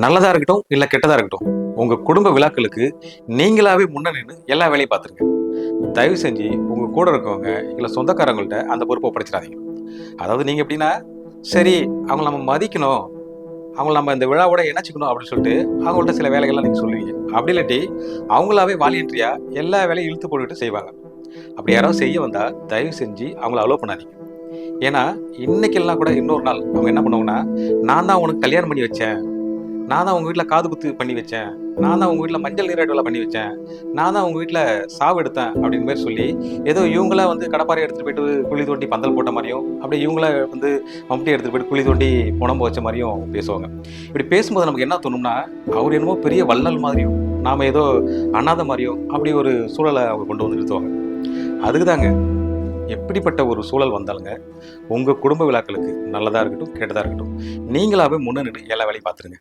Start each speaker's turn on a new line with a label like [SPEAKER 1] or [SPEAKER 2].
[SPEAKER 1] நல்லதா இருக்கட்டும், இல்ல கெட்டதா இருக்கட்டும். உங்க குடும்ப விழாக்களுக்கு நீங்களாவே முன்ன நின்னு எல்லா வேலையும் பார்த்துருங்க. தயவு செஞ்சு உங்க கூட இருக்கவங்க, இல்ல சொந்தக்காரங்கள்ட்ட அந்த பொறுப்ப ஒப்படைச்சிடாதீங்க. அதாவது நீங்க எப்படின்னா, சரி அவங்கள நம்ம மதிக்கணும், அவங்கள நம்ம இந்த விழாவோட இணைச்சுக்கணும் அப்படின்னு சொல்லிட்டு, அவங்கள்ட்ட சில வேலைகள்லாம் நீங்க சொல்லுவீங்க. அப்படி இல்லாட்டி, அவங்களாவே வாலண்டரியா எல்லா வேலையும் இழுத்து போட்டுட்டு செய்வாங்க. அப்படி யாராவது செய்ய வந்தா, தயவு செஞ்சு அவங்கள அலோவ் பண்ணாதீங்க. ஏன்னா, இன்னைக்கெல்லாம் கூட இன்னொரு நாள் அவங்க என்ன பண்ணுவாங்கன்னா, "நான் தான் உனக்கு கல்யாணம் பண்ணி வச்சேன். நான் தான் உங்க வீட்ல காது குத்து பண்ணி வச்சேன். நான் தான் உங்க வீட்ல மஞ்சள் நீராட்டு விழா பண்ணி வச்சேன். நான் தான் உங்க வீட்ல சாவு எடுத்தேன்." அப்படின்ற மாரி சொல்லி, ஏதோ இவங்களா வந்து கடப்பாரை எடுத்துட்டு போயிட்டு குழி தோண்டி பந்தல் போட்ட மாரியும், அப்படியே இவங்களா வந்து மம்முட்டி எடுத்துட்டு போயிட்டு குழி தோண்டி பொணம் வச்ச மாரியும் பேசுவாங்க. இப்படி பேசும்போது நமக்கு என்ன தோணும்னா, அவர் என்னமோ பெரிய வள்ளல் மாதிரியும், நாம ஏதோ அனாதை மாரியும், அப்படி ஒரு சூழல அவங்க கொண்டு வந்து நிறுத்துவாங்க. அதுக்கு தாங்க எப்படிப்பட்ட ஒரு சூழல் வந்தாலுங்க, உங்க குடும்ப விழாக்களுக்கு நல்லதா இருக்கட்டும், கெட்டதா இருக்கட்டும், நீங்களாவே முன்ன நின்னு எல்லா வேலையும் பார்த்துருங்க.